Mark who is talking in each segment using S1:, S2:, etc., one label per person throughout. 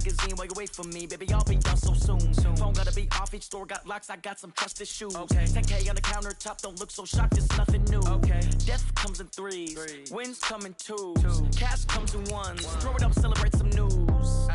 S1: magazine while you wait for me, baby, I'll be done so soon. Phone gotta be off, each store got locks, I got some trusted shoes. 10K on the countertop, don't look so shocked, it's nothing new. Death comes in threes, wins come in twos, cash comes in ones, throw it up, celebrate some news.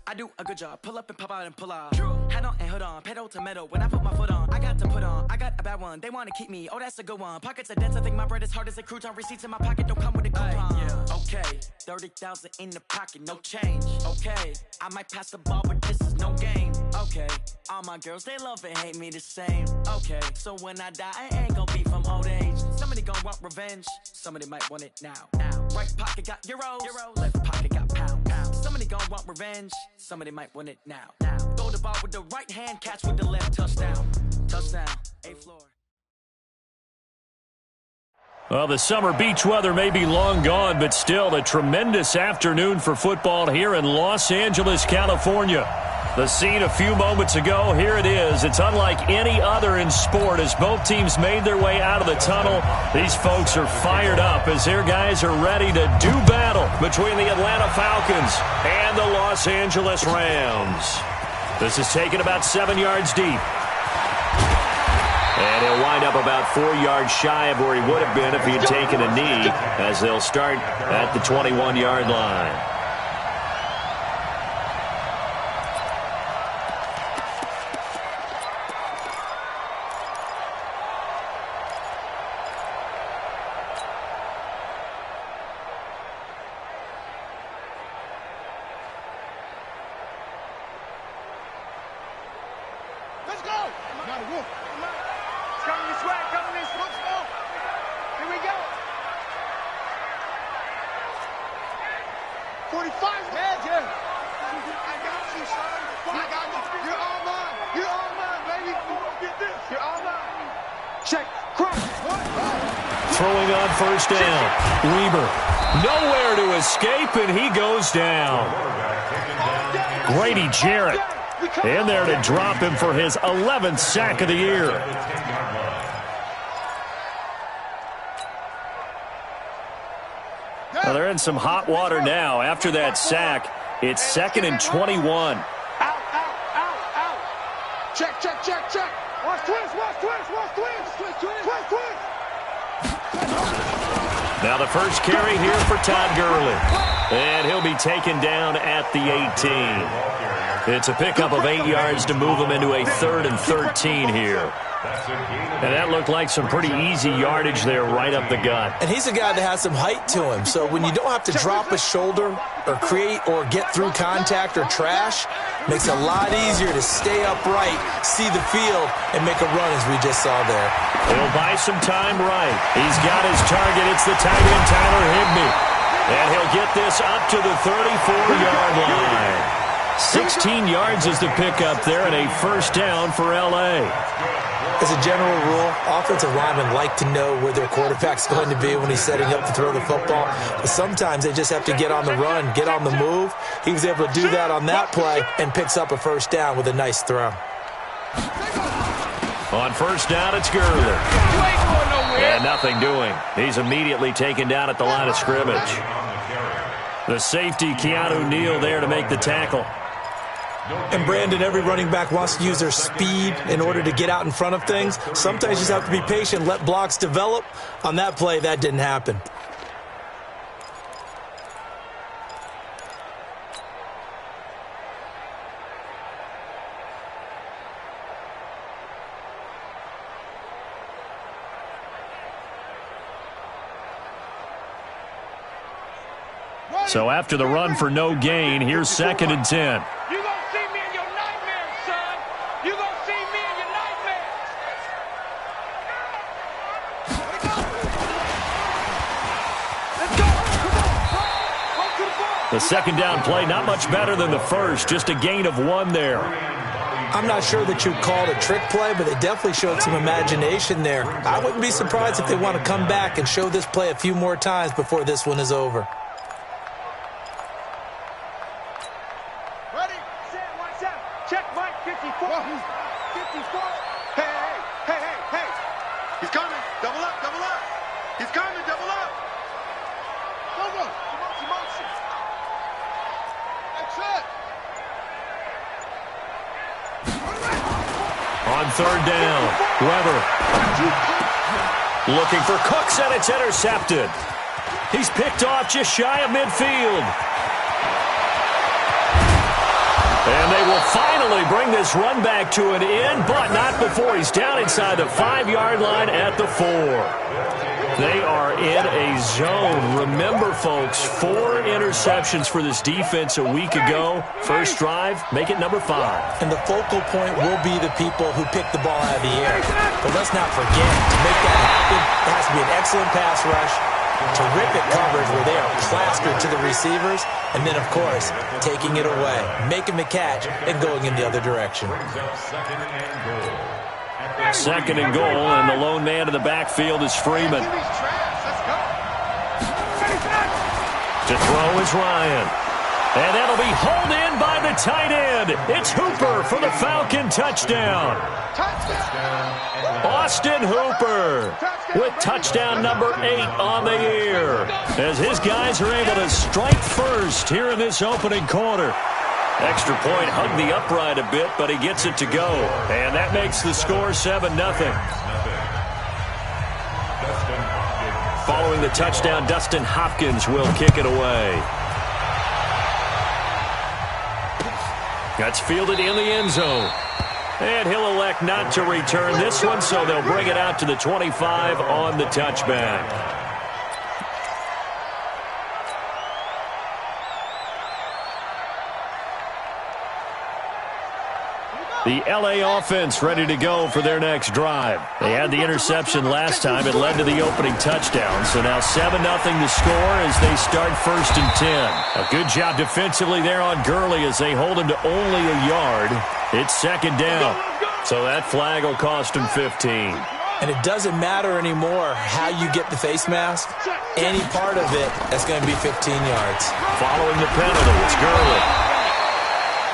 S1: I do a good job, pull up and pop out and pull out. Head on and hood on, pedal to metal, when I put my foot on, I got to put on, I got a bad one, they wanna keep me, oh that's a good one. Pockets are dense, I think my bread is hard as a crouton, receipts in my pocket don't come with a coupon. Okay, 30,000 in the pocket, no change. Okay, I might pass the ball, but this is no game. Okay, all my girls, they love and hate me the same. Okay, so when I die, I ain't gon' be from old age. Somebody gon' want revenge, somebody might want it now. Right pocket got euros, left pocket got pounds. Somebody gon' want revenge, somebody might want it now. Throw the ball with the right hand, catch with the left, touchdown. Touchdown, A-floor.
S2: Well, the summer beach weather may be long gone, but still a tremendous afternoon for football here in Los Angeles, California. The scene a few moments ago, here it is. It's unlike any other in sport as both teams made their way out of the tunnel. These folks are fired up as their guys are ready to do battle between the Atlanta Falcons and the Los Angeles Rams. This is taken about 7 yards deep. And he'll wind up about 4 yards shy of where he would have been if he had taken a knee, as they'll start at the 21-yard line.
S3: Let's go! Not a wolf. It's coming this way, coming this way. Let's go! Here we go! 45 magic! I got you, son. I got you. You're all mine. You're all mine, baby. Get this. You're all mine. Check. Cross.
S2: Throwing on first down. Weber. Nowhere to escape, and he goes down. Grady Jarrett in there to drop him for his 11th sack of the year. Well, they're in some hot water now. After that sack, it's 2nd and 21.
S3: Out. Check. Watch twist.
S2: Now the first carry here for Todd Gurley. And he'll be taken down at the 18. It's a pickup of 8 yards to move him into a 3rd and 13 here. And that looked like some pretty easy yardage there right up the gut.
S4: And he's a guy that has some height to him. So when you don't have to drop a shoulder or create or get through contact or trash, makes it a lot easier to stay upright, see the field, and make a run as we just saw there.
S2: He'll buy some time right. He's got his target. It's the tight end, Tyler Higbee. And he'll get this up to the 34-yard line. 16 yards is the pickup there and a first down for L.A.
S4: As a general rule, offensive linemen like to know where their quarterback's going to be when he's setting up to throw the football. But sometimes they just have to get on the run, get on the move. He was able to do that on that play and picks up a first down with a nice throw.
S2: On first down, it's Gurley. And nothing doing. He's immediately taken down at the line of scrimmage. The safety, Keanu Neal, there to make the tackle.
S4: And, Brandon, every running back wants to use their speed in order to get out in front of things. Sometimes you just have to be patient, let blocks develop. On that play, that didn't happen.
S2: So after the run for no gain, here's 2nd and 10.
S3: You're going to see me in your nightmares, son. You're going to see me in your nightmares. Let's go. Come on. To the ball.
S2: The second down play, not much better than the first, just a gain of 1 there.
S4: I'm not sure that you'd call it a trick play, but they definitely showed some imagination there. I wouldn't be surprised if they want to come back and show this play a few more times before this one is over.
S3: Ready, set, watch out. Check Mike 54. 54. Hey. He's coming. Double up. He's coming, double up. Go. Motion. That's it.
S2: On third down, Weber looking for Cooks, and it's intercepted. He's picked off just shy of midfield. And they will finally bring this run back to an end, but not before he's down inside the 5-yard line at the 4. They are in a zone. Remember, folks, 4 interceptions for this defense a week ago. First drive, make it number 5.
S4: And the focal point will be the people who pick the ball out of the air. But let's not forget, to make that happen, it has to be an excellent pass rush, terrific coverage where they are plastered to the receivers, and then, of course, taking it away, making the catch, and going in the other direction.
S2: Second and goal, and the lone man in the backfield is Freeman. To throw is Ryan. And that'll be hauled in by the tight end. It's Hooper for the Falcon touchdown. Austin Hooper with touchdown number 8 on the year, as his guys are able to strike first here in this opening quarter. Extra point hugged the upright a bit, but he gets it to go. And that makes the score 7-0. Following the touchdown, Dustin Hopkins will kick it away. That's fielded in the end zone. And he'll elect not to return this one, so they'll bring it out to the 25 on the touchback. The L.A. offense ready to go for their next drive. They had the interception last time. It led to the opening touchdown. So now 7-0 the score as they start 1st and 10. A good job defensively there on Gurley as they hold him to only a yard. It's 2nd down. So that flag will cost him 15.
S4: And it doesn't matter anymore how you get the face mask. Any part of it, that's going to be 15 yards.
S2: Following the penalty, it's Gurley.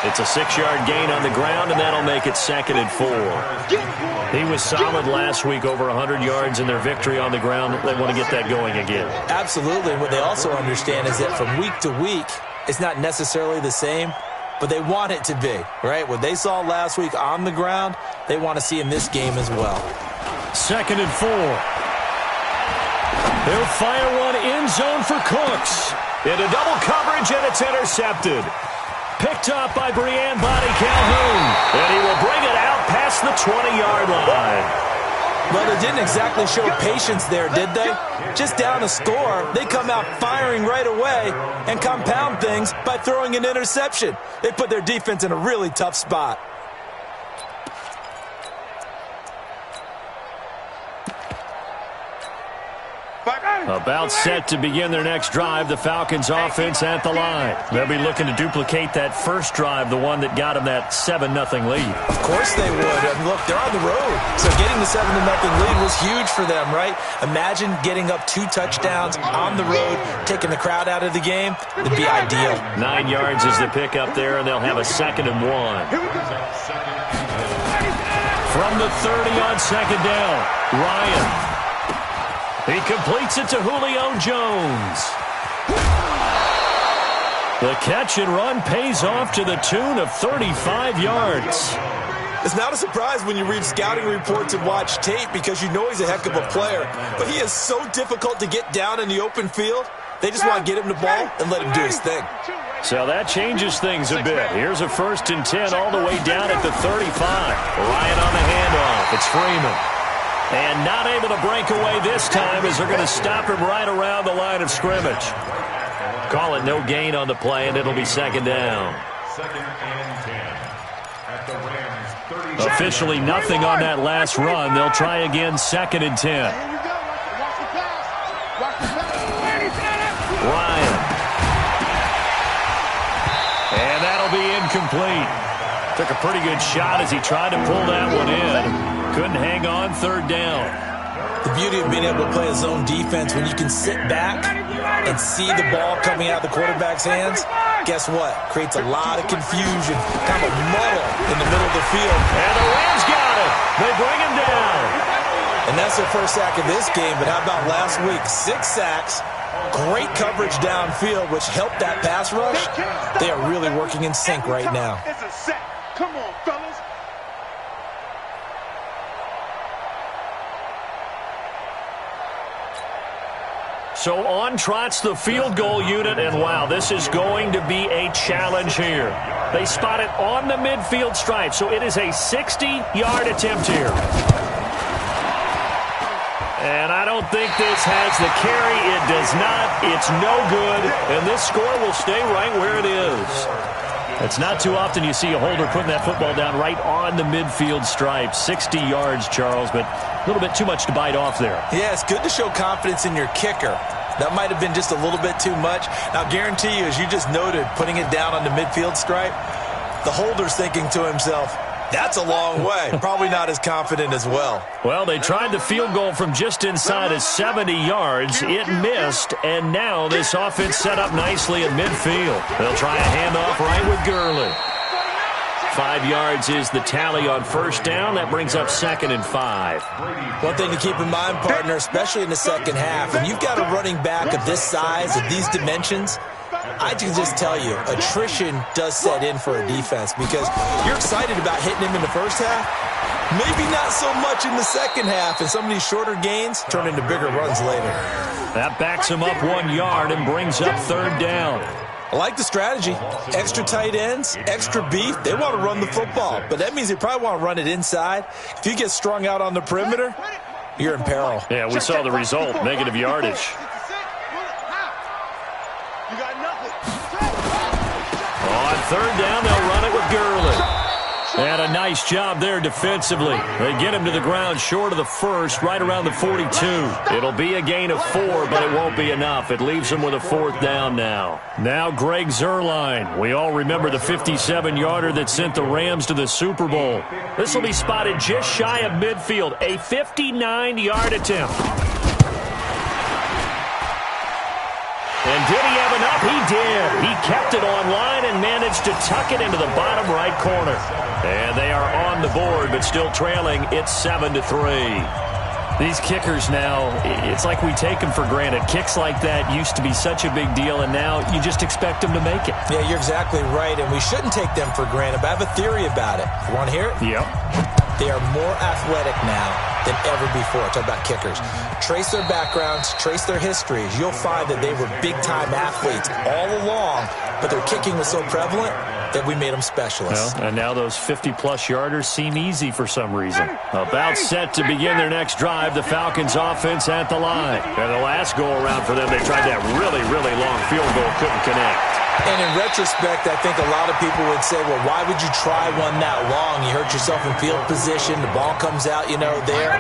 S2: It's a 6-yard gain on the ground, and that'll make it 2nd and 4. He was solid last week, over 100 yards in their victory on the ground. They want to get that going again.
S4: Absolutely. What they also understand is that from week to week, it's not necessarily the same, but they want it to be, right? What they saw last week on the ground, they want to see in this game as well.
S2: 2nd and 4. They'll fire one end zone for Cooks. Into double coverage, and it's intercepted. Picked up by Brian Body Calhoun. And he will bring it out past the 20-yard line.
S4: Well, they didn't exactly show patience there, did they? Just down a score, they come out firing right away and compound things by throwing an interception. They put their defense in a really tough spot.
S2: About set to begin their next drive, the Falcons offense at the line. They'll be looking to duplicate that first drive, the one that got them that 7-0 lead.
S4: Of course they would. And look, they're on the road. So getting the 7-0 lead was huge for them, right? Imagine getting up 2 touchdowns on the road, taking the crowd out of the game. It'd be ideal.
S2: 9 yards is the pickup there, and they'll have a 2nd and 1. From the 30 on 2nd down, Ryan. He completes it to Julio Jones. The catch and run pays off to the tune of 35 yards.
S4: It's not a surprise when you read scouting reports and watch tape because you know he's a heck of a player. But he is so difficult to get down in the open field. They just want to get him the ball and let him do his thing.
S2: So that changes things a bit. Here's a 1st and 10 all the way down at the 35. Ryan on the handoff. It's Freeman. And not able to break away this time as they're going to stop him right around the line of scrimmage. Call it no gain on the play, and it'll be 2nd down. Officially nothing on that last run. They'll try again 2nd and 10. Ryan. And that'll be incomplete. Took a pretty good shot as he tried to pull that one in. Couldn't hang on 3rd down.
S4: The beauty of being able to play a zone defense when you can sit back and see the ball coming out of the quarterback's hands, guess what? Creates a lot of confusion, kind of a muddle in the middle of the field.
S2: And the Rams got it. They bring him down.
S4: And that's their first sack of this game, but how about last week? 6 sacks, great coverage downfield, which helped that pass rush. They are really working in sync right now.
S3: It's a sack. Come on, fellas.
S2: So on trots the field goal unit, and wow, this is going to be a challenge here. They spot it on the midfield stripe, so it is a 60-yard attempt here. And I don't think this has the carry. It does not. It's no good. And this score will stay right where it is. It's not too often you see a holder putting that football down right on the midfield stripe. 60 yards, Charles, but a little bit too much to bite off there.
S4: Yeah, it's good to show confidence in your kicker. That might have been just a little bit too much. Now, I guarantee you, as you just noted, putting it down on the midfield stripe, the holder's thinking to himself, that's a long way. Probably not as confident as well.
S2: Well, they tried the field goal from just inside of 70 yards. It missed, and now this offense set up nicely at midfield. They'll try a handoff right with Gurley. 5 yards is the tally on first down. That brings up 2nd and 5.
S4: One thing to keep in mind, partner, especially in the second half, when you've got a running back of this size, of these dimensions, I can just tell you, attrition does set in for a defense because you're excited about hitting him in the first half. Maybe not so much in the second half, and some of these shorter gains turn into bigger runs later.
S2: That backs him up 1 yard and brings up 3rd down.
S4: I like the strategy. Extra tight ends, extra beef. They want to run the football, but that means they probably want to run it inside. If you get strung out on the perimeter, you're in peril.
S2: Yeah, we saw the result, negative yardage. On 3rd down, they'll run it with Gurley. And a nice job there defensively. They get him to the ground short of the first, right around the 42. It'll be a gain of 4, but it won't be enough. It leaves them with a 4th down now. Now Greg Zuerlein. We all remember the 57-yarder that sent the Rams to the Super Bowl. This will be spotted just shy of midfield. A 59-yard attempt. And did he have enough? He did. He kept it online and managed to tuck it into the bottom right corner. And they are on the board, but still trailing. It's 7-3. These kickers now, it's like we take them for granted. Kicks like that used to be such a big deal, and now you just expect them to make it.
S4: Yeah, you're exactly right, and we shouldn't take them for granted, but I have a theory about it. You want to hear it?
S2: Yep.
S4: They are more athletic now than ever before. Talk about kickers. Trace their backgrounds, trace their histories. You'll find that they were big-time athletes all along, but their kicking was so prevalent that we made them specialists.
S2: Well, and now those 50-plus yarders seem easy for some reason. About set to begin their next drive, the Falcons offense at the line. And the last go-around for them, they tried that really, really long field goal, couldn't connect.
S4: And in retrospect, I think a lot of people would say, well, why would you try one that long? You hurt yourself in field position. The ball comes out, there.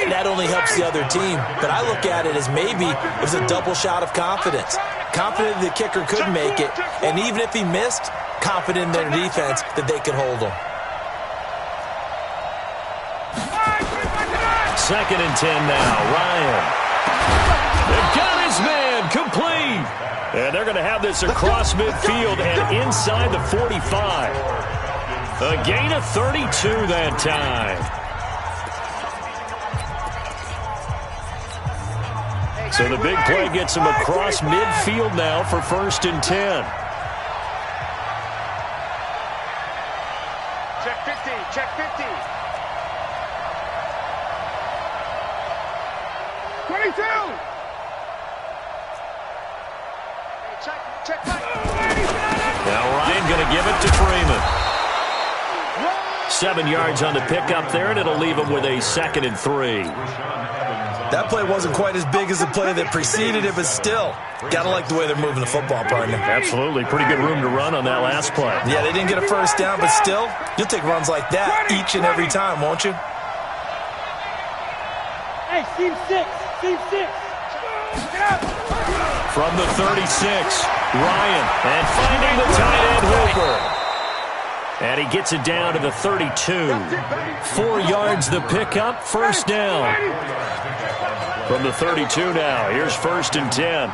S4: That only helps the other team. But I look at it as maybe it was a double shot of confidence. Confident the kicker could make it. And even if he missed, confident in their defense that they could hold him.
S2: 2nd and 10 now. Ryan. They've got his man complete. And they're going to have this across midfield and inside the 45. A gain of 32 that time. So the big play gets him across midfield now for 1st and 10.
S3: Check 50, check 50. 22. Check.
S2: Now Ryan going to give it to Freeman. 7 yards on the pickup there, and it'll leave him with a 2nd and 3.
S4: That play wasn't quite as big as the play that preceded it, but still, got to like the way they're moving the football, partner.
S2: Absolutely. Pretty good room to run on that last play.
S4: Yeah, they didn't get a first down, but still, you'll take runs like that each and every time, won't you?
S5: Hey, team 6.
S2: From the 36, Ryan, and finding the tight end Hooper. And he gets it down to the 32. 4 yards the pickup, 1st down. From the 32 now, here's 1st and 10.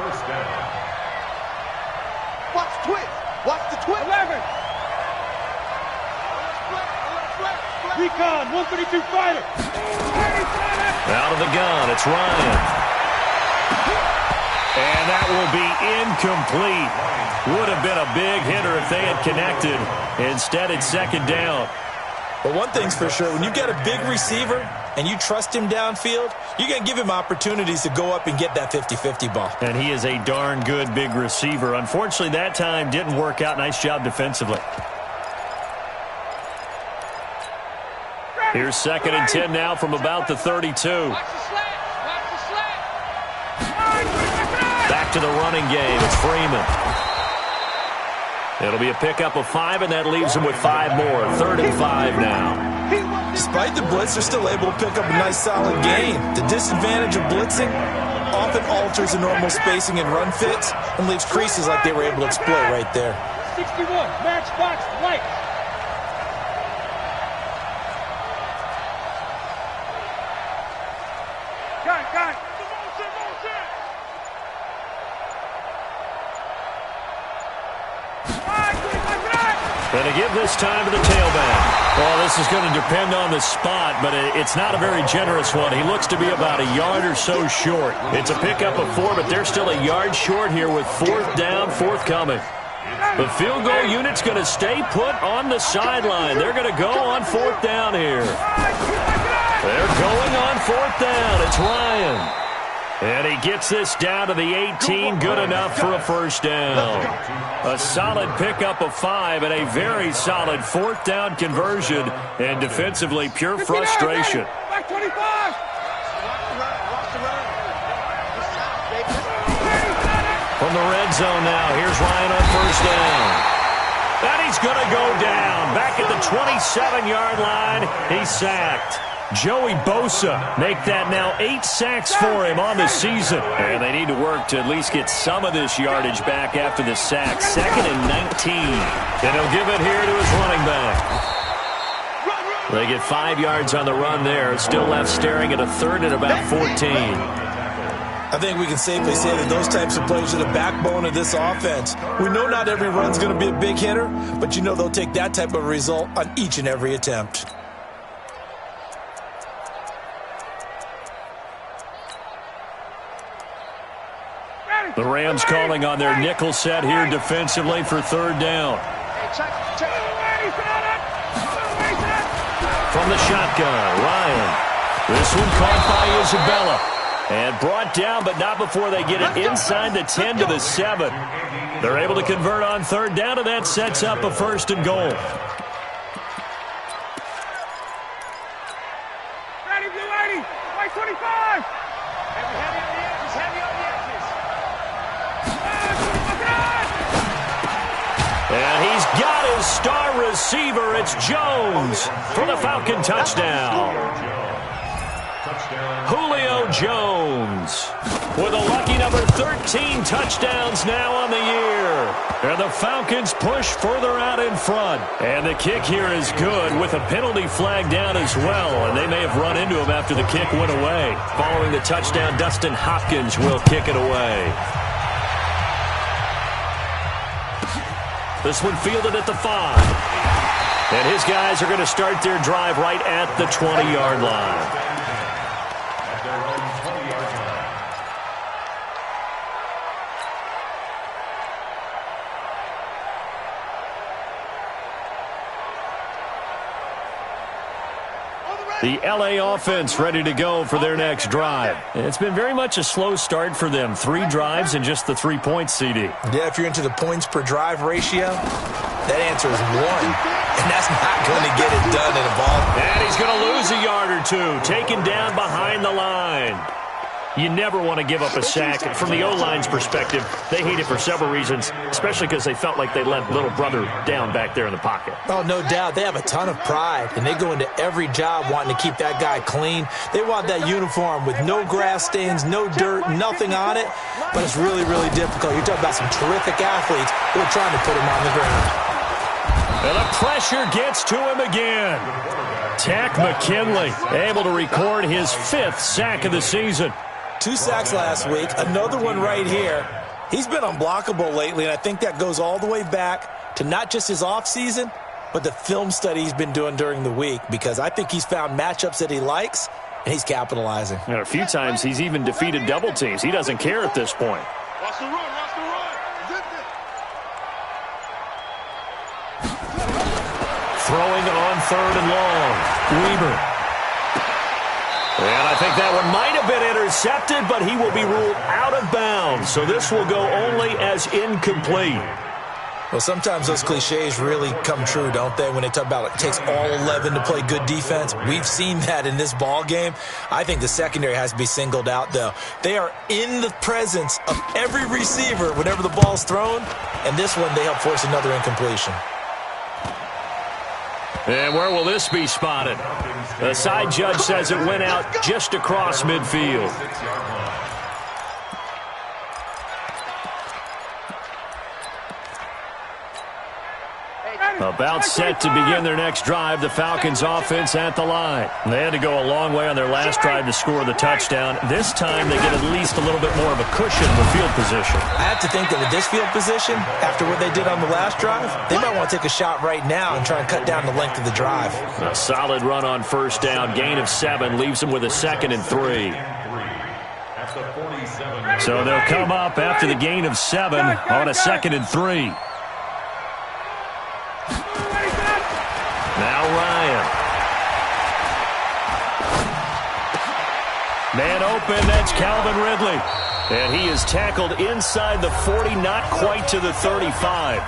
S3: Watch the twist. Watch the twist.
S5: 11. Recon, 132 fighter.
S2: Out of the gun, it's Ryan. And that will be incomplete. Would have been a big hitter if they had connected. Instead, it's 2nd down.
S4: But one thing's for sure, when you get a big receiver and you trust him downfield, you're going to give him opportunities to go up and get that 50-50 ball.
S2: And he is a darn good big receiver. Unfortunately, that time didn't work out. Nice job defensively. Here's 2nd and 10 now from about the 32. Back to the running game. It's Freeman. It'll be a pickup of 5, and that leaves him with 5 more. 3rd and 5 now.
S4: Despite the blitz, they're still able to pick up a nice, solid gain. The disadvantage of blitzing often alters the normal spacing and run fits and leaves creases like they were able to exploit right there.
S5: 61, matchbox, light. Got it.
S2: And to give this time to the tailback. Well, this is going to depend on the spot, but it's not a very generous one. He looks to be about a yard or so short. It's a pickup of 4, but they're still a yard short here with 4th down, forthcoming. The field goal unit's going to stay put on the sideline. They're going to go on 4th down here. They're going on 4th down. It's Ryan. And he gets this down to the 18, good enough for a 1st down. A solid pickup of 5 and a very solid 4th down conversion. And defensively, pure frustration.
S5: Back 25.
S2: From the red zone now, here's Ryan on 1st down. And he's going to go down. Back at the 27-yard line, he's sacked. Joey Bosa make that now 8 sacks for him on the season. And they need to work to at least get some of this yardage back after the sack. 2nd and 19. And he'll give it here to his running back. They get 5 yards on the run there. Still left staring at a 3rd and about 14.
S4: I think we can safely say that those types of plays are the backbone of this offense. We know not every run's going to be a big hitter, but you know they'll take that type of result on each and every attempt.
S2: The Rams calling on their nickel set here defensively for 3rd down. From the shotgun, Ryan. This one caught by Isabella. And brought down, but not before they get it inside the 10 to the 7. They're able to convert on 3rd down, and that sets up a 1st and goal.
S5: Ready, blue 80, white 25. Heavy on the edges, heavy on the edges.
S2: And he's got his star receiver. It's Jones for the Falcon touchdown. Julio Jones with a lucky number 13 touchdowns now on the year. And the Falcons push further out in front. And the kick here is good with a penalty flag down as well. And they may have run into him after the kick went away. Following the touchdown, Dustin Hopkins will kick it away. This one fielded at the 5. And his guys are going to start their drive right at the 20-yard line. The LA offense ready to go for their next drive. It's been very much a slow start for them. 3 drives and just the 3 points, CD.
S4: Yeah, if you're into the points per drive ratio, that answer is 1. And that's not going to get it done in a ball.
S2: And he's going to lose a yard or 2. Taken down behind the line. You never want to give up a sack. From the O-line's perspective, they hate it for several reasons, especially because they felt like they let little brother down back there in the pocket.
S4: Oh, no doubt. They have a ton of pride, and they go into every job wanting to keep that guy clean. They want that uniform with no grass stains, no dirt, nothing on it, but it's really, really difficult. You're talking about some terrific athletes who are trying to put him on the ground.
S2: And the pressure gets to him again. Tack McKinley able to record his 5th sack of the season.
S4: 2 sacks last week, another one right here. He's been unblockable lately, and I think that goes all the way back to not just his offseason, but the film study he's been doing during the week, because I think he's found matchups that he likes, and he's capitalizing.
S2: And a few times he's even defeated double teams. He doesn't care at this point.
S3: Watch the run, watch the run.
S2: Throwing on 3rd and long. Weaver. And I think that one might have been intercepted, but he will be ruled out of bounds. So this will go only as incomplete.
S4: Well, sometimes those cliches really come true, don't they, when they talk about it takes all 11 to play good defense. We've seen that in this ball game. I think the secondary has to be singled out, though. They are in the presence of every receiver whenever the ball's thrown, and this one they help force another incompletion.
S2: And where will this be spotted? The side judge says it went out just across midfield. About set to begin their next drive, the Falcons offense at the line. They had to go a long way on their last drive to score the touchdown. This time they get at least a little bit more of a cushion with field position.
S4: I have to think that with this field position, after what they did on the last drive, they might want to take a shot right now and try and cut down the length of the drive.
S2: A solid run on first down, gain of 7, leaves them with a 2nd and 3. So they'll come up after the gain of 7 on a 2nd and 3. Now Ryan. Man open, that's Calvin Ridley. And he is tackled inside the 40, not quite to the 35.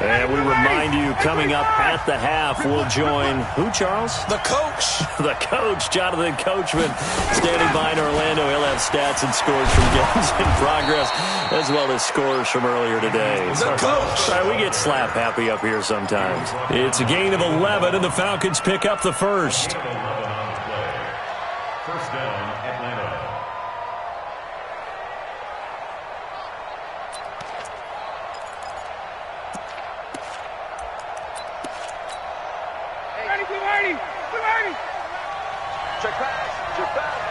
S2: And we remind you, coming up at the half, we'll join who, Charles?
S4: The coach.
S2: The coach, Jonathan Coachman, standing by in Orlando. He'll have stats and scores from games in progress, as well as scores from earlier today.
S4: The coach.
S2: Sorry, we get slap happy up here sometimes. It's a gain of 11, and the Falcons pick up the first.
S5: First down, Atlanta.
S3: Check pass. Check pass.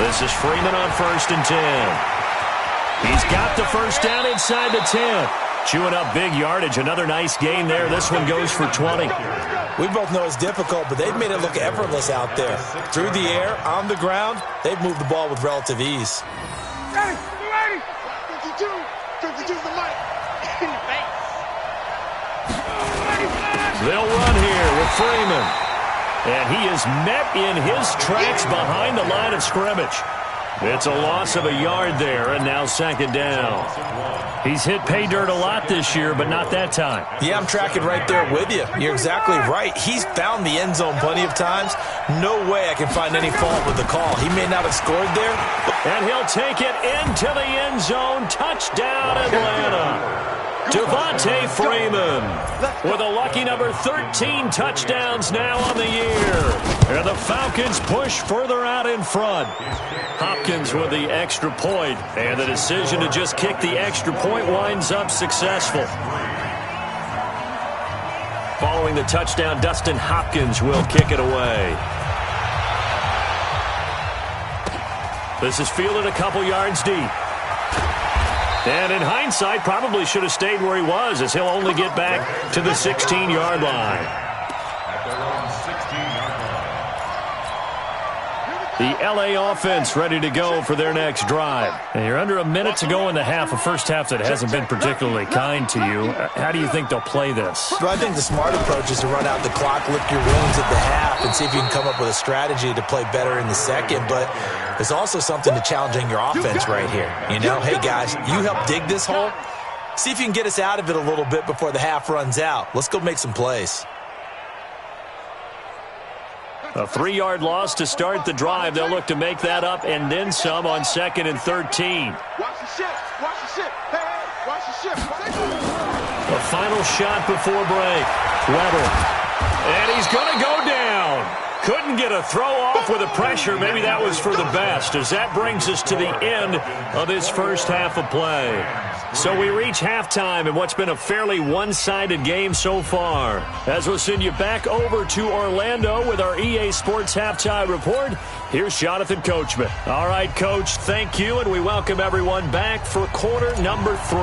S2: This is Freeman on 1st and 10. He's got the first down inside the 10. Chewing up big yardage. Another nice gain there. This one goes for 20.
S4: We both know it's difficult, but they've made it look effortless out there. Through the air, on the ground, they've moved the ball with relative ease.
S3: 52. 52's the mic. In the face.
S2: They'll run here with Freeman. And he is met in his tracks behind the line of scrimmage. It's a loss of a yard there, and now 2nd down. He's hit pay dirt a lot this year, but not that time.
S4: Yeah, I'm tracking right there with you. You're exactly right. He's found the end zone plenty of times. No way I can find any fault with the call. He may not have scored there.
S2: And he'll take it into the end zone. Touchdown, Atlanta. Devontae Freeman with a lucky number 13 touchdowns now on the year. And the Falcons push further out in front. Hopkins with the extra point, and the decision to just kick the extra point winds up successful. Following the touchdown, Dustin Hopkins will kick it away. This is fielded a couple yards deep. And in hindsight, probably should have stayed where he was, as he'll only get back to the 16-yard line. The L.A. offense ready to go for their next drive. And you're under a minute to go in the half, a first half that hasn't been particularly kind to you. How do you think they'll play this?
S4: Well, I think the smart approach is to run out the clock, lick your wounds at the half, and see if you can come up with a strategy to play better in the second. But there's also something to challenging your offense right here. You know, hey, guys, you help dig this hole. See if you can get us out of it a little bit before the half runs out. Let's go make some plays.
S2: A 3-yard loss to start the drive. They'll look to make that up and then some on 2nd and 13.
S3: Watch the ship. Watch the ship. Hey, hey, watch the ship.
S2: The final shot before break. Weber. And he's going to go down. Couldn't get a throw off with the pressure. Maybe that was for the best, as that brings us to the end of this first half of play. So we reach halftime in what's been a fairly one-sided game so far. As we'll send you back over to Orlando with our EA Sports Halftime Report, here's Jonathan Coachman. All right, Coach, thank you, and we welcome everyone back for quarter number 3.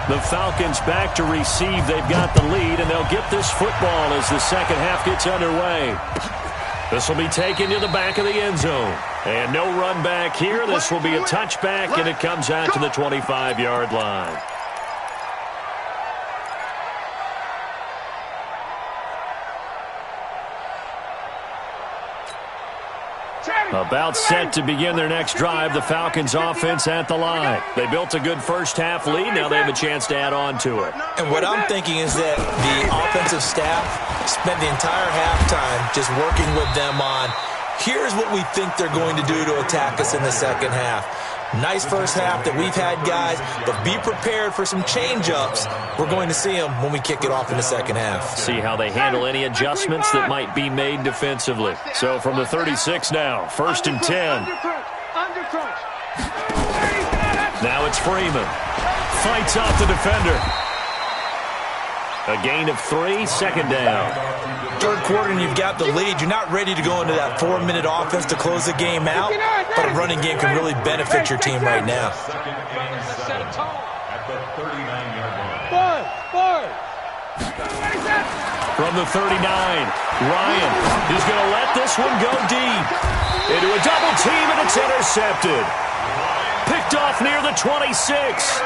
S2: The Falcons back to receive. They've got the lead, and they'll get this football as the second half gets underway. This will be taken to the back of the end zone. And no run back here. This will be a touchback, and it comes out to the 25-yard line. About set to begin their next drive, the Falcons offense at the line. They built a good first-half lead. Now they have a chance to add on to it.
S4: And what I'm thinking is that the offensive staff spent the entire halftime just working with them on, here's what we think they're going to do to attack us in the second half. Nice first half that we've had, guys, but be prepared for some change-ups. We're going to see them when we kick it off in the second half.
S2: See how they handle any adjustments that might be made defensively. So from the 36 now, 1st and 10. Now it's Freeman. Fights off the defender. A gain of 3, 2nd down.
S4: Third quarter and you've got the lead. You're not ready to go into that 4-minute offense to close the game out, but a running game can really benefit your team right now.
S2: From the 39, Ryan is going to let this one go deep. Into a double team, and it's intercepted. Picked off near the 26.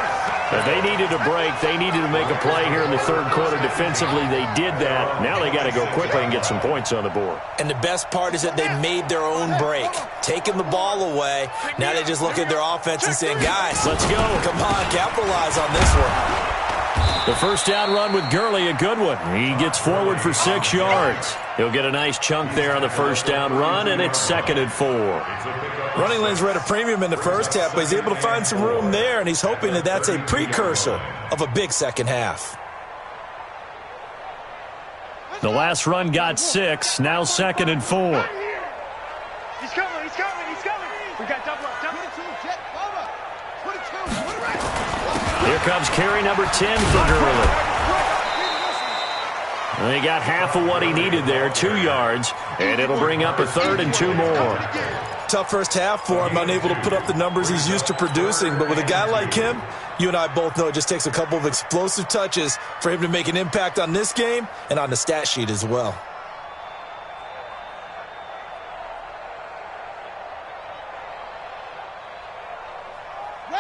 S2: But they needed a break. They needed to make a play here in the third quarter defensively. They did that. Now they got to go quickly and get some points on the board.
S4: And the best part is that they made their own break. Taking the ball away. Now they just look at their offense and saying, guys,
S2: let's go.
S4: Come on, capitalize on this one.
S2: The first down run with Gurley, a good one. He gets forward for 6 yards. He'll get a nice chunk there on the first down run, and it's 2nd and 4.
S4: Running lanes were at a premium in the first half, but he's able to find some room there, and he's hoping that that's a precursor of a big second half.
S2: The last run got 6, now 2nd and 4.
S5: He's coming, he's coming, he's coming. We got double up, double. 22,
S2: Here comes carry number 10 for Gurley. He got half of what he needed there, 2 yards, and it'll bring up a 3rd and 2 more.
S4: Tough first half for him, unable to put up the numbers he's used to producing. But with a guy like him, you and I both know it just takes a couple of explosive touches for him to make an impact on this game and on the stat sheet as well.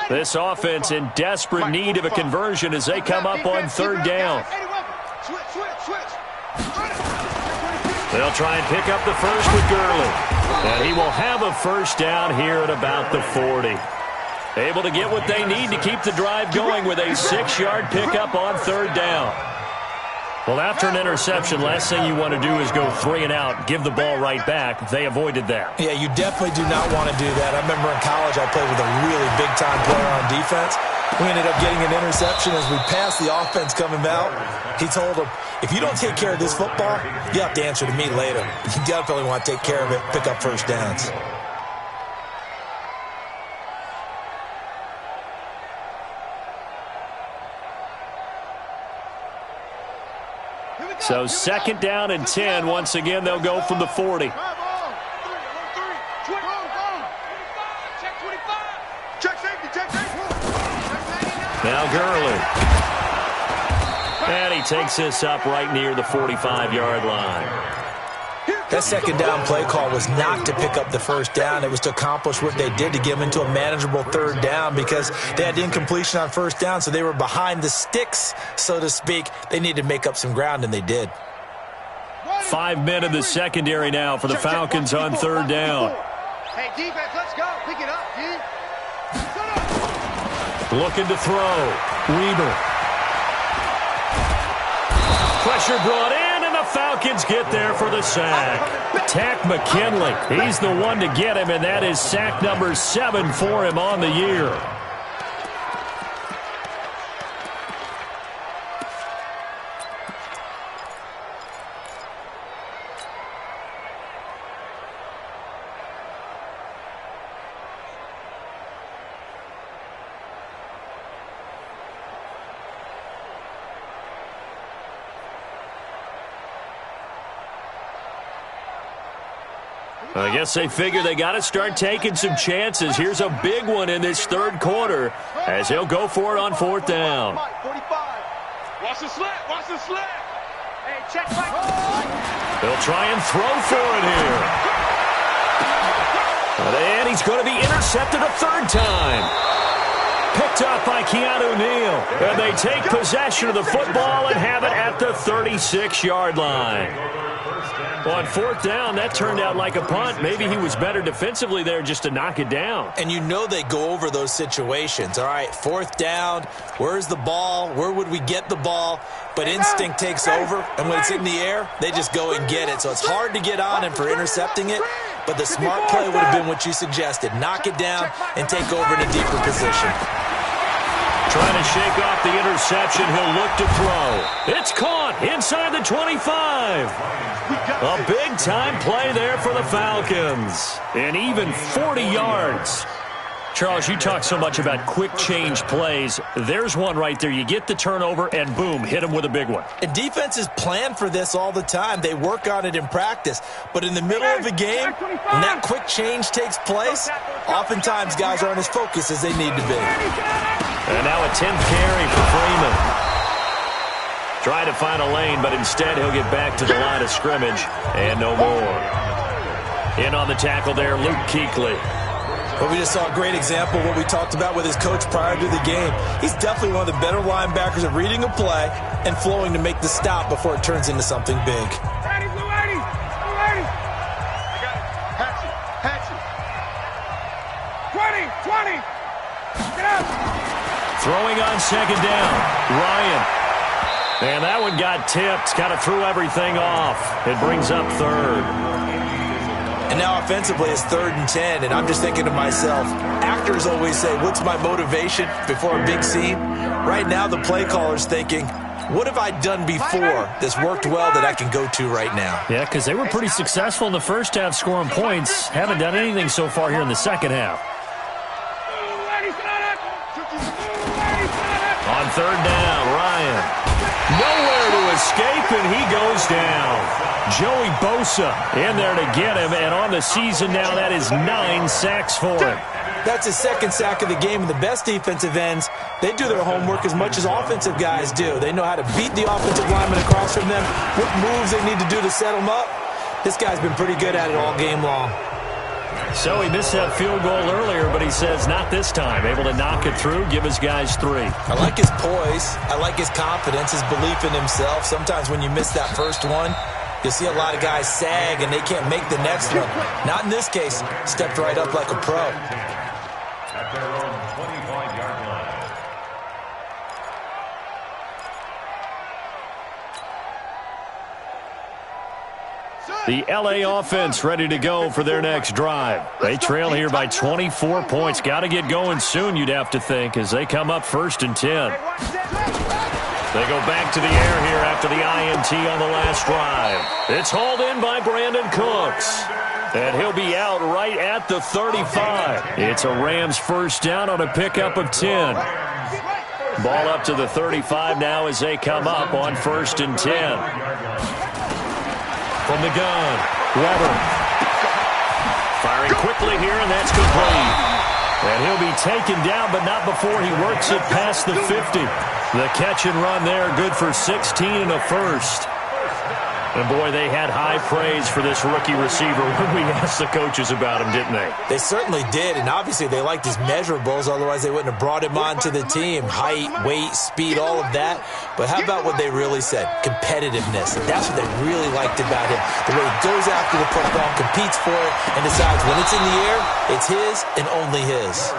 S2: This offense in desperate need of a conversion as they come up on 3rd down. They'll try and pick up the first with Gurley. And he will have a first down here at about the 40. Able to get what they need to keep the drive going with a 6-yard pickup on 3rd down. Well, after an interception, last thing you want to do is go 3 and out, give the ball right back. They avoided that.
S4: Yeah, you definitely do not want to do that. I remember in college I played with a really big-time player on defense. We ended up getting an interception as we passed the offense coming out. He told him, if you don't take care of this football, you have to answer to me later. You definitely want to take care of it, pick up first downs.
S2: So 2nd down and 10. Once again, they'll go from the 40. Now Gurley. And he takes this up right near the 45-yard line.
S4: That 2nd down play call was not to pick up the first down. It was to accomplish what they did to get them into a manageable 3rd down because they had incompletion on 1st down, so they were behind the sticks, so to speak. They needed to make up some ground, and they did.
S2: 5 men in the secondary now for the Falcons on 3rd down.
S5: Hey, defense, let's go. Pick it up, D.
S2: Looking to throw. Weber. Pressure brought in, and the Falcons get there for the sack. Tack McKinley, he's the one to get him, and that is sack number 7 for him on the year. I guess they figure they got to start taking some chances. Here's a big one in this 3rd quarter as he'll go for it on 4th down.
S5: 45. Watch the slant. Watch the slant. Hey, check back.
S2: They'll try and throw for it here. And he's going to be intercepted a third time. Picked up by Keanu Neal. And they take possession of the football and have it at the 36-yard line. On fourth down, that turned out like a punt. Maybe he was better defensively there just to knock it down.
S4: And you know they go over those situations. All right, fourth down, where's the ball? Where would we get the ball? But instinct takes over, and when it's in the air, they just go and get it. So it's hard to get on him for intercepting it, but the smart play would have been what you suggested. Knock it down and take over in a deeper position.
S2: Trying to shake off the interception. He'll look to throw. It's caught inside the 25. A big-time play there for the Falcons. And even 40 yards. Charles, you talk so much about quick change plays. There's one right there. You get the turnover, and boom, hit him with a big one.
S4: And defenses plan for this all the time. They work on it in practice. But in the middle of a game, when that quick change takes place, oftentimes guys aren't as focused as they need to be.
S2: And now a 10th carry for Freeman. Trying to find a lane, but instead he'll get back to the line of scrimmage. And no more. In on the tackle there, Luke Kuechly.
S4: But we just saw a great example of what we talked about with his coach prior to the game. He's definitely one of the better linebackers at reading a play and flowing to make the stop before it turns into something big.
S5: Ready, blue 80. Blue 80.
S3: I got it. Hatchet.
S5: 20. Get up.
S2: Throwing on second down. Ryan. And that one got tipped. Kind of threw everything off. It brings up third.
S4: And now offensively it's 3rd and 10, and I'm just thinking to myself, actors always say, what's my motivation before a big scene? Right now the play caller's thinking, what have I done before that's worked well that I can go to right now?
S2: Yeah, because they were pretty successful in the first half scoring points. Haven't done anything so far here in the second half. On third down, Ryan. Nowhere to escape, and he goes down. Joey Bosa in there to get him, and on the season now, that is 9 sacks for him.
S4: That's his second sack of the game, and the best defensive ends, they do their homework as much as offensive guys do. They know how to beat the offensive lineman across from them, what moves they need to do to set them up. This guy's been pretty good at it all game long.
S2: So he missed that field goal earlier, but he says not this time. Able to knock it through, give his guys 3.
S4: I like his poise. I like his confidence, his belief in himself. Sometimes when you miss that first one, you'll see a lot of guys sag and they can't make the next one. Not in this case. Stepped right up like a pro.
S6: At their own 25-yard line.
S2: The LA offense ready to go for their next drive. They trail here by 24 points. Got to get going soon, you'd have to think, as they come up 1st and 10. They go back to the air here after the INT on the last drive. It's hauled in by Brandon Cooks. And he'll be out right at the 35. It's a Rams first down on a pickup of 10. Ball up to the 35 now as they come up on 1st and 10. From the gun, Weber. Firing quickly here, and that's complete. And he'll be taken down, but not before he works it past the 50. The catch and run there, good for 16 and a first. And, boy, they had high praise for this rookie receiver when we asked the coaches about him, didn't they?
S4: They certainly did, and obviously they liked his measurables, otherwise they wouldn't have brought him onto the team. Height, weight, speed, all of that. But how about what they really said? Competitiveness. That's what they really liked about him. The way he goes after the football, competes for it, and decides when it's in the air, it's his and only his.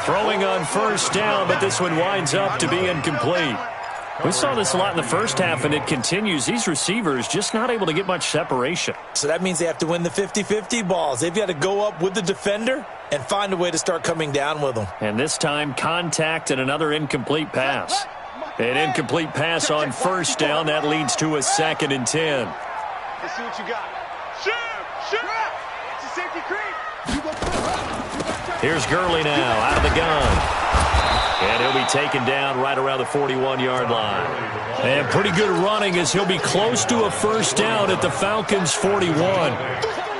S2: Throwing on first down, but this one winds up to be incomplete. We saw this a lot in the first half, and it continues. These receivers just not able to get much separation.
S4: So that means they have to win the 50-50 balls. They've got to go up with the defender and find a way to start coming down with them.
S2: And this time, contact and another incomplete pass. An incomplete pass on first down. That leads to a 2nd and 10.
S3: Let's see what you got. Shoot! It's a safety creep.
S2: Here's Gurley now out of the gun. And he'll be taken down right around the 41-yard line. And pretty good running as he'll be close to a first down at the Falcons' 41.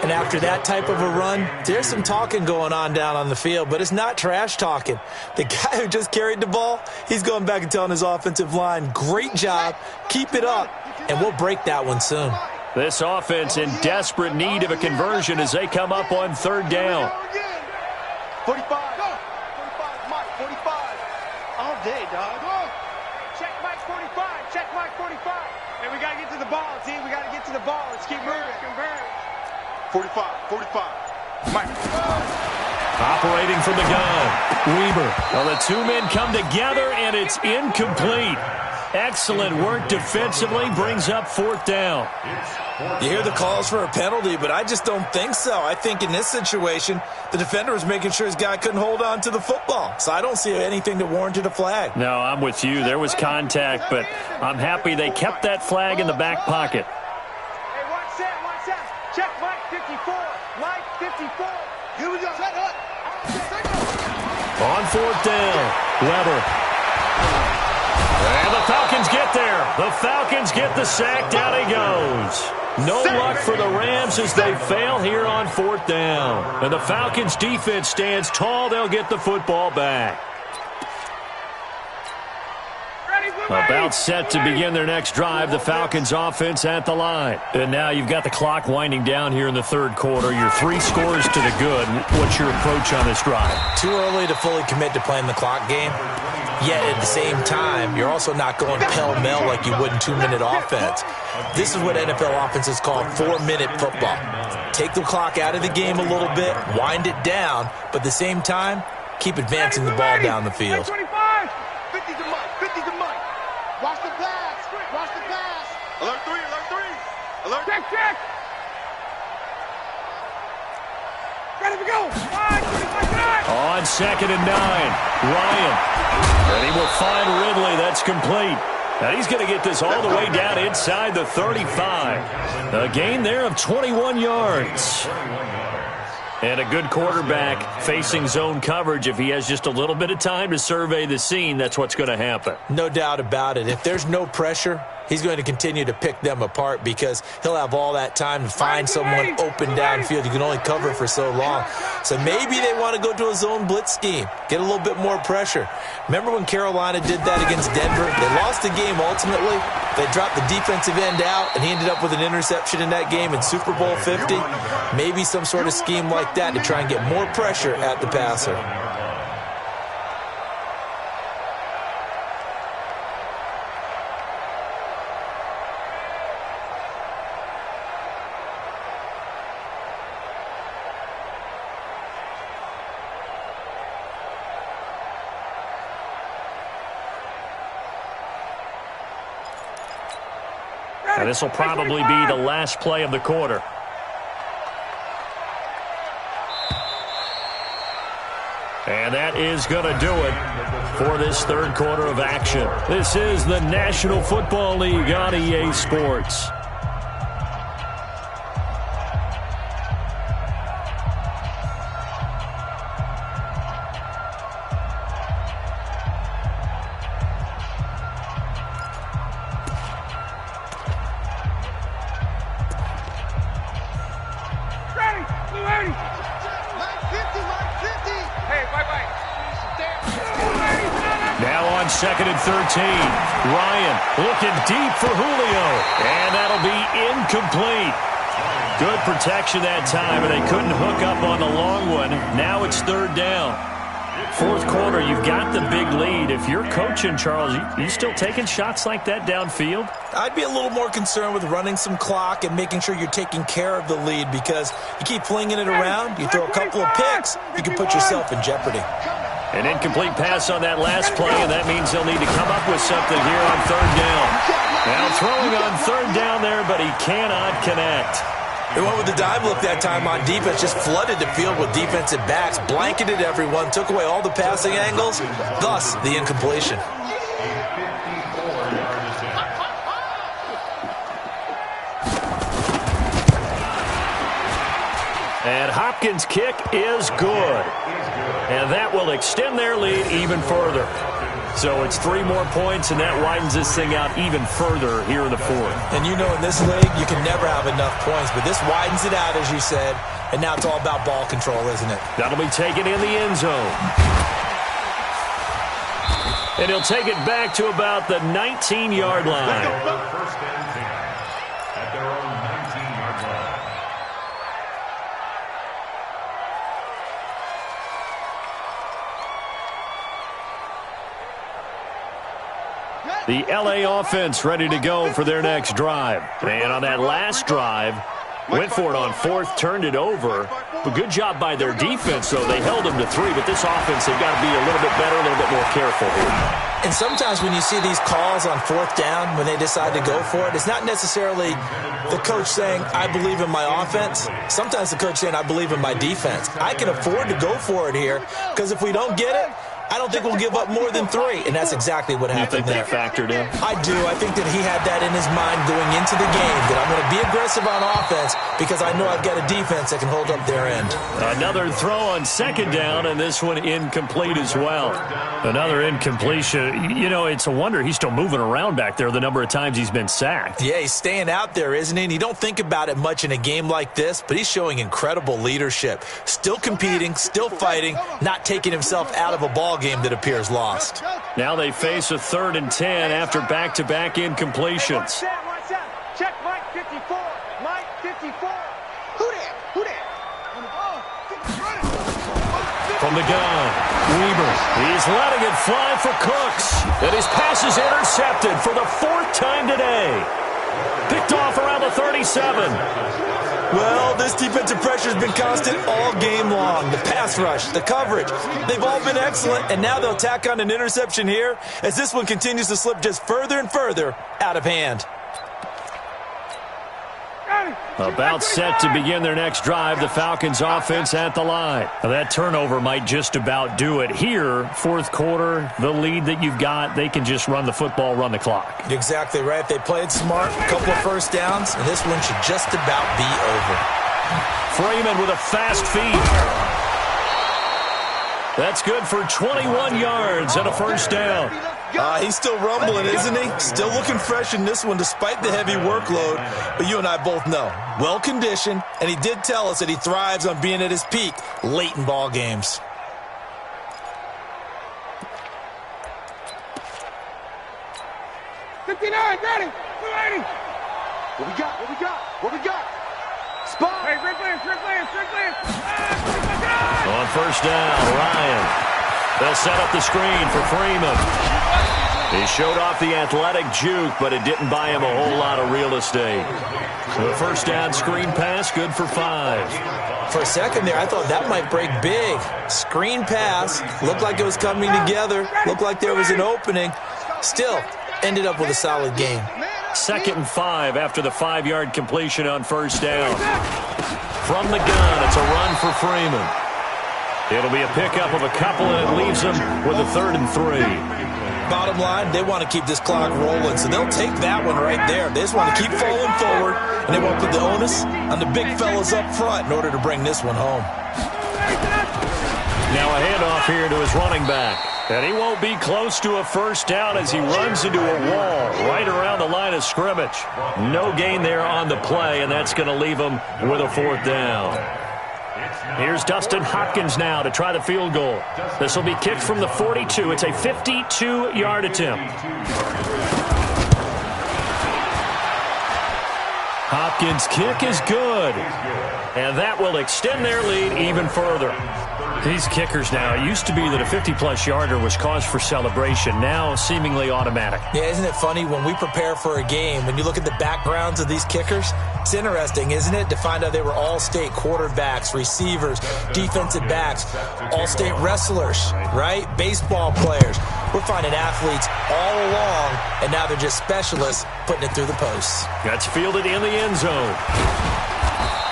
S4: And after that type of a run, there's some talking going on down on the field, but it's not trash talking. The guy who just carried the ball, he's going back and telling his offensive line, great job, keep it up, and we'll break that one soon.
S2: This offense in desperate need of a conversion as they come up on third down.
S3: 45. 45, Mike, 45. All day, dog.
S5: Check Mike 45. Check Mike 45. And we got to get to the ball, team. We got to get to the ball. Let's keep moving. Converge.
S3: 45. Mike.
S2: Operating from the gun, Weber. Well, the two men come together, and it's incomplete. Excellent work defensively, brings up fourth down.
S4: You hear the calls for a penalty, but I just don't think so. I think in this situation, the defender was making sure his guy couldn't hold on to the football. So I don't see anything that warranted a flag.
S2: No, I'm with you. There was contact, but I'm happy they kept that flag in the back pocket.
S5: Hey, watch that. Check Mike 54. Mike 54.
S3: Here we go. Set up.
S2: On fourth down, Weber. And the Falcons get there. The Falcons get the sack. Down he goes. No luck for the Rams as they fail here on fourth down. And the Falcons defense stands tall. They'll get the football back. About set to begin their next drive, the Falcons offense at the line. And now you've got the clock winding down here in the third quarter. Your 3 scores to the good. What's your approach on this drive?
S4: Too early to fully commit to playing the clock game. Yet at the same time, you're also not going pell-mell like you would in 2-minute offense. This is what NFL offenses call 4-minute football. Take the clock out of the game a little bit, wind it down, but at the same time, keep advancing the ball down the field.
S5: 25.
S3: 50 to Mike. 50 to Mike. Watch the pass. Watch the pass. Alert 3. Alert 3. Alert.
S5: Check. Ready to go. 5, 25, 9.
S2: On 2nd and 9, Ryan. And he will find Ridley. That's complete. And he's going to get this all the way down inside the 35. A gain there of 21 yards. And a good quarterback facing zone coverage. If he has just a little bit of time to survey the scene, that's what's going to happen.
S4: No doubt about it. If there's no pressure, he's going to continue to pick them apart because he'll have all that time to find someone open downfield. You can only cover for so long. So maybe they want to go to a zone blitz scheme, get a little bit more pressure. Remember when Carolina did that against Denver? They lost the game ultimately. They dropped the defensive end out, and he ended up with an interception in that game in Super Bowl 50. Maybe some sort of scheme like that to try and get more pressure at the passer.
S2: And this will probably be the last play of the quarter. And that is going to do it for this third quarter of action. This is the National Football League on EA Sports. Second and 13. Ryan looking deep for Julio. And that'll be incomplete. Good protection that time, and they couldn't hook up on the long one. Now it's third down. Fourth quarter, you've got the big lead. If you're coaching, Charles, you still taking shots like that downfield?
S4: I'd be a little more concerned with running some clock and making sure you're taking care of the lead because you keep flinging it around, you throw a couple of picks, you can put yourself in jeopardy.
S2: An incomplete pass on that last play, and that means they'll need to come up with something here on third down. Now throwing on third down there, but he cannot connect.
S4: They went with the dive look that time on defense, just flooded the field with defensive backs, blanketed everyone, took away all the passing angles, thus the incompletion.
S2: And Hopkins' kick is good. And that will extend their lead even further. So it's 3 more points, and that widens this thing out even further here in the fourth.
S4: And you know in this league, you can never have enough points, but this widens it out, as you said, and now it's all about ball control, isn't it?
S2: That'll be taken in the end zone. And he'll take it back to about the 19-yard line.
S6: First and 10 at their own 19.
S2: The LA offense ready to go for their next drive. And on that last drive, went for it on fourth, turned it over. But good job by their defense, though. They held them to 3, but this offense, they've got to be a little bit better, a little bit more careful here.
S4: And sometimes when you see these calls on fourth down, when they decide to go for it, it's not necessarily the coach saying, I believe in my offense. Sometimes the coach saying, I believe in my defense. I can afford to go for it here because if we don't get it, I don't think we'll give up more than 3, and that's exactly what happened there.
S2: You think that factored in?
S4: I do. I think that he had that in his mind going into the game, that I'm going to be aggressive on offense because I know I've got a defense that can hold up their end.
S2: Another throw on second down, and this one incomplete as well. Another incompletion. You know, it's a wonder he's still moving around back there the number of times he's been sacked.
S4: Yeah, he's staying out there, isn't he? And you don't think about it much in a game like this, but he's showing incredible leadership. Still competing, still fighting, not taking himself out of a ball game that appears lost.
S2: Now they face a 3rd and 10 after back-to-back incompletions.
S5: Watch out. Check Mike 54. Mike 54. Who that? Who that?
S2: From the gun, Weber. He's letting it fly for Cooks. And his pass is intercepted for the 4th time today. Picked off around the 37.
S4: Well, this defensive pressure has been constant all game long. The pass rush, the coverage, they've all been excellent, and now they'll tack on an interception here as this one continues to slip just further and further out of hand.
S2: About set to begin their next drive, the Falcons offense at the line. Now that turnover might just about do it here. 4th quarter, the lead that you've got, they can just run the football, run the clock.
S4: Exactly right. They played smart, a couple of first downs, and this one should just about be over.
S2: Freeman with a fast feed. That's good for 21 yards and a first down.
S4: He's still rumbling, isn't he? Still looking fresh in this one despite the heavy workload. But you and I both know, well-conditioned, and he did tell us that he thrives on being at his peak late in ball games.
S5: Ready. What we got? What we got? What we got? Spot. Hey, Strickland.
S2: On first down, Ryan. They'll set up the screen for Freeman. He showed off the athletic juke, but it didn't buy him a whole lot of real estate. So the first down screen pass, good for 5.
S4: For a second there, I thought that might break big. Screen pass, looked like it was coming together, looked like there was an opening. Still, ended up with a solid game.
S2: 2nd and 5 after the 5-yard completion on first down. From the gun, it's a run for Freeman. It'll be a pickup of a couple, and it leaves them with a 3rd and 3.
S4: Bottom line, they want to keep this clock rolling, so they'll take that one right there. They just want to keep falling forward, and they want to put the onus on the big fellas up front in order to bring this one home.
S2: Now a handoff here to his running back. And he won't be close to a first down as he runs into a wall right around the line of scrimmage. No gain there on the play, and that's going to leave him with a 4th down. Here's Dustin Hopkins now to try the field goal. This will be kicked from the 42. It's a 52-yard attempt. Hopkins' kick is good. And that will extend their lead even further. These kickers now, it used to be that a 50-plus yarder was cause for celebration. Now, seemingly automatic.
S4: Yeah, isn't it funny when we prepare for a game, when you look at the backgrounds of these kickers, it's interesting, isn't it, to find out they were all-state quarterbacks, receivers, defensive backs, all-state wrestlers, right? Baseball players. We're finding athletes all along, and now they're just specialists putting it through the posts.
S2: That's fielded in the end zone.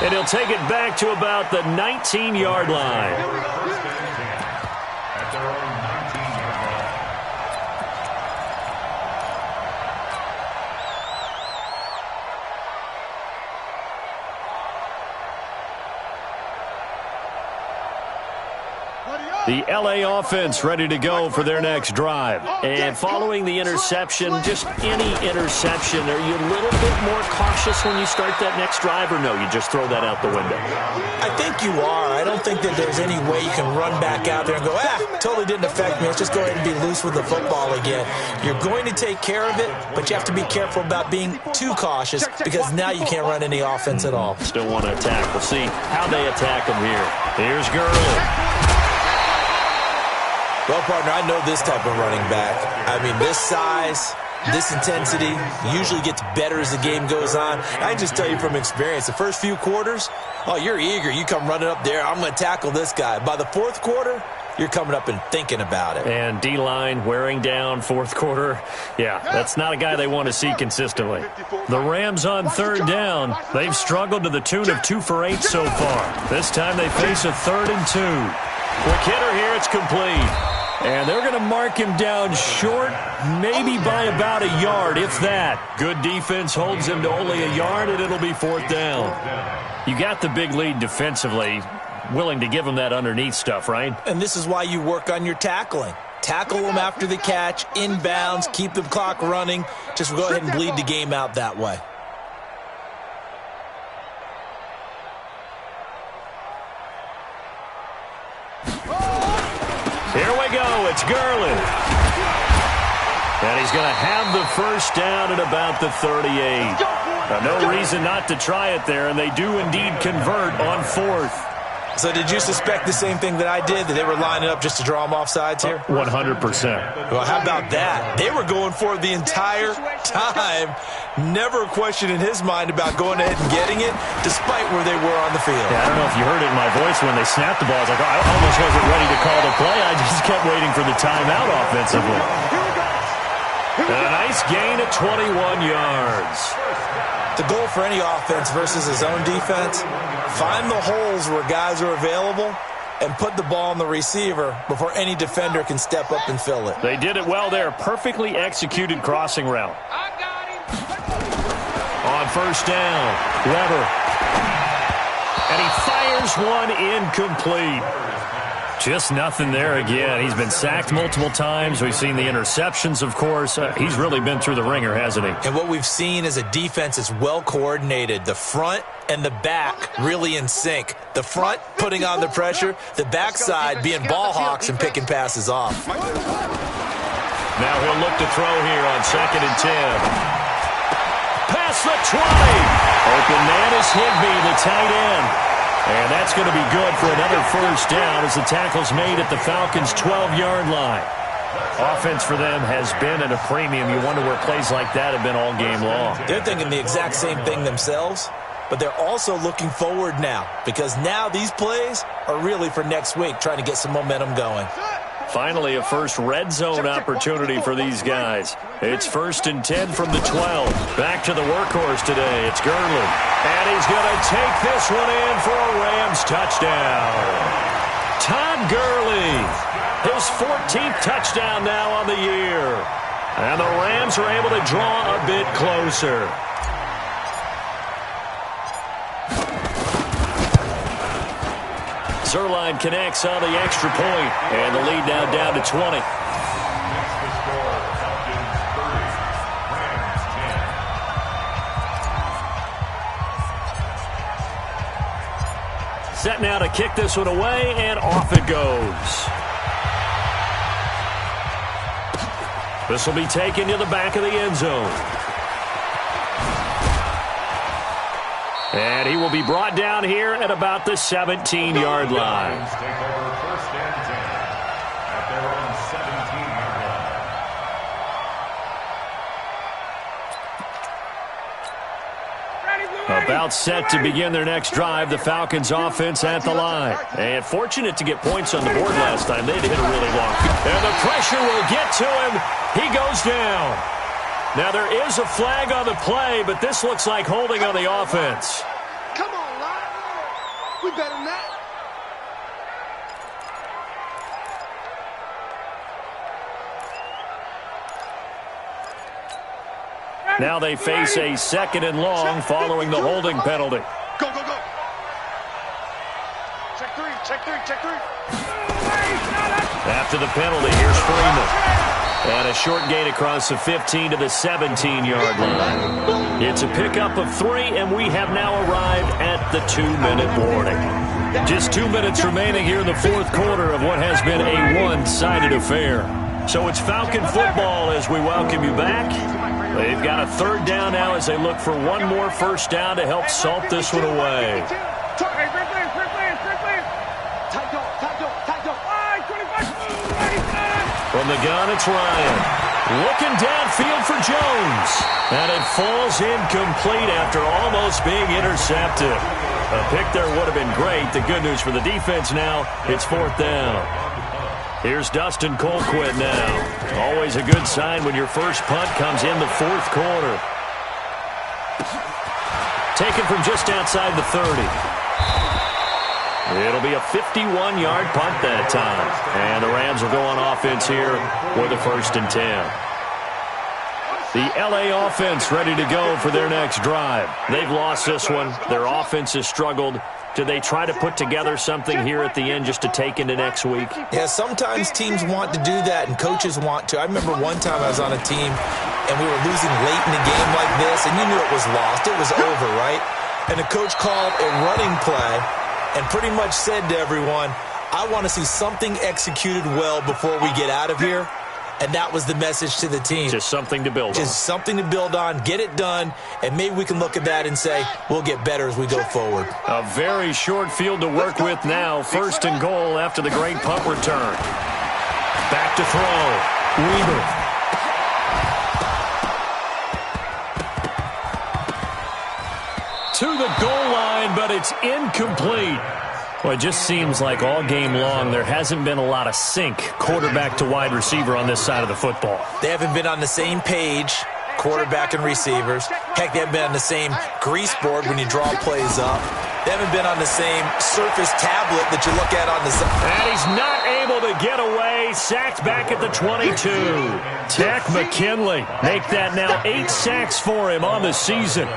S2: And he'll take it back to about the 19-yard line.
S6: At their own 19-yard line.
S2: The LA offense ready to go for their next drive. And following the interception, just any interception, are you a little bit more cautious when you start that next drive, or no, you just throw that out the window?
S4: I think you are. I don't think that there's any way you can run back out there and go, totally didn't affect me. Let's just go ahead and be loose with the football again. You're going to take care of it, but you have to be careful about being too cautious because now you can't run any offense at all.
S2: Still want to attack. We'll see how they attack them here. Here's Gurley.
S4: Well, partner, I know this type of running back. I mean, this size, this intensity usually gets better as the game goes on. I can just tell you from experience, the first few quarters, oh, you're eager. You come running up there, I'm going to tackle this guy. By the fourth quarter, you're coming up and thinking about it.
S2: And D-line wearing down fourth quarter. Yeah, that's not a guy they want to see consistently. The Rams on third down. They've struggled to the tune of 2 for 8 so far. This time they face a 3rd and 2. Quick hitter here, it's complete. And they're going to mark him down short, maybe by about a yard, if that. Good defense holds him to only a yard, and it'll be 4th down. You got the big lead defensively. Willing to give him that underneath stuff, right?
S4: And this is why you work on your tackling. Tackle them after the catch, inbounds, keep the clock running. Just go ahead and bleed the game out that way.
S2: Here we go. It's Gurley. And he's going to have the first down at about the 38. No reason not to try it there, and they do indeed convert on 4th.
S4: So did you suspect the same thing that I did, that they were lining up just to draw them off sides here?
S2: 100%.
S4: Well, how about that? They were going for it the entire time. Never a question in his mind about going ahead and getting it, despite where they were on the field.
S2: Yeah, I don't know if you heard it in my voice when they snapped the ball. I was like, oh, I almost wasn't ready to call the play. I just kept waiting for the timeout offensively. And a nice gain of 21 yards.
S4: The goal for any offense versus his own defense, find the holes where guys are available and put the ball on the receiver before any defender can step up and fill it.
S2: They did it well there. Perfectly executed crossing route. On first down, Weber. And he fires one incomplete. Just nothing there again. He's been sacked multiple times. We've seen the interceptions, of course. He's really been through the ringer, hasn't he?
S4: And what we've seen is a defense that's well coordinated. The front and the back really in sync. The front putting on the pressure, the backside being ball hawks and picking passes off.
S2: Now he'll look to throw here on 2nd and 10. Past the 20. Open man is Higbee, the tight end. And that's going to be good for another first down as the tackle's made at the Falcons' 12-yard line. Offense for them has been at a premium. You wonder where plays like that have been all game long.
S4: They're thinking the exact same thing themselves, but they're also looking forward now because now these plays are really for next week, trying to get some momentum going.
S2: Finally, a first red zone opportunity for these guys. It's 1st and 10 from the 12. Back to the workhorse today. It's Gurley. And he's going to take this one in for a Rams touchdown. Todd Gurley, his 14th touchdown now on the year. And the Rams are able to draw a bit closer. Zerline connects on the extra point, and the lead now down to 20. Set now to kick this one away, and off it goes. This will be taken to the back of the end zone. And he will be brought down here at about the 17-yard line.
S6: Take over 1st and 10 at their own 17-yard line.
S2: About set to begin their next drive, the Falcons offense at the line. And fortunate to get points on the board last time. They hit a really long. And the pressure will get to him. He goes down. Now, there is a flag on the play, but this looks like holding on the offense.
S3: Come on, Lyle. We better than that.
S2: Now they face a 2nd and long following the holding penalty.
S3: Go, go, go. Check three, check three, check three.
S2: After the penalty, here's Freeman. And a short gain across the 15 to the 17-yard line. It's a pickup of 3, and we have now arrived at the 2-minute warning. Just 2 minutes remaining here in the fourth quarter of what has been a one-sided affair. So it's Falcon football as we welcome you back. They've got a 3rd down now as they look for one more first down to help salt this one away.
S5: Tight dog, tight dog, tight dog. 25.
S2: From the gun, it's Ryan. Looking downfield for Jones. And it falls incomplete after almost being intercepted. A pick there would have been great. The good news for the defense now, it's 4th down. Here's Dustin Colquitt now. Always a good sign when your first punt comes in the 4th quarter. Taken from just outside the 30. It'll be a 51-yard punt that time. And the Rams will go on offense here with a 1st and 10. The LA offense ready to go for their next drive. They've lost this one. Their offense has struggled. Do they try to put together something here at the end just to take into next week?
S4: Yeah, sometimes teams want to do that and coaches want to. I remember one time I was on a team and we were losing late in a game like this, and you knew it was lost. It was over, right? And the coach called a running play and pretty much said to everyone, I want to see something executed well before we get out of here. And that was the message to the team.
S2: Just something to build on.
S4: Just something to build on, get it done, and maybe we can look at that and say, we'll get better as we go forward.
S2: A very short field to work with now. 1st and goal after the great punt return. Back to throw. Weaver. To the goal line, but it's incomplete. Well, it just seems like all game long there hasn't been a lot of sync quarterback to wide receiver on this side of the football.
S4: They haven't been on the same page, quarterback and receivers. Heck, they haven't been on the same grease board when you draw plays up. They haven't been on the same surface tablet that you look at on the side.
S2: And he's not able to get away. Sacked back at the 22. Takk McKinley. Make that now 8 sacks for him on the season.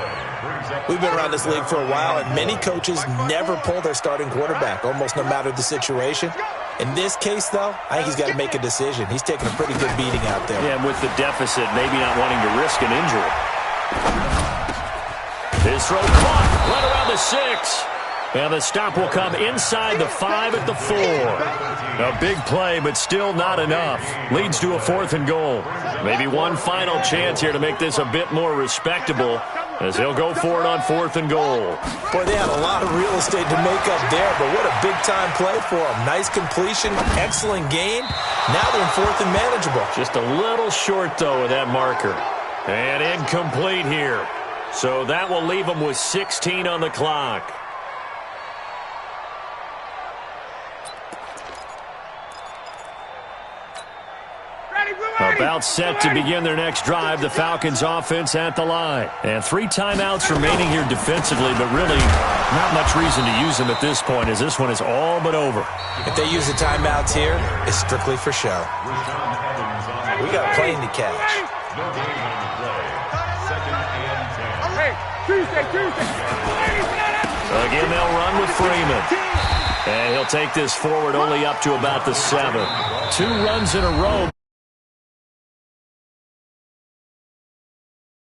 S4: We've been around this league for a while, and many coaches never pull their starting quarterback, almost no matter the situation. In this case, though, I think he's got to make a decision. He's taking a pretty good beating out there.
S2: Yeah, and with the deficit, maybe not wanting to risk an injury. His throw caught, right around the 6. And the stop will come inside the 5 at the 4. A big play, but still not enough. Leads to a 4th and goal. Maybe one final chance here to make this a bit more respectable, as he'll go for it on 4th and goal.
S4: Boy, they had a lot of real estate to make up there, but what a big-time play for them. Nice completion, excellent gain. Now they're in 4th and manageable.
S2: Just a little short, though, of that marker. And incomplete here. So that will leave them with 16 on the clock. About set to begin their next drive, the Falcons offense at the line. And 3 timeouts remaining here defensively, but really not much reason to use them at this point, as this one is all but over.
S4: If they use the timeouts here, it's strictly for show. We got a plane to catch.
S2: Again, they'll run with Freeman. And he'll take this forward only up to about the 7. 2 runs in a row.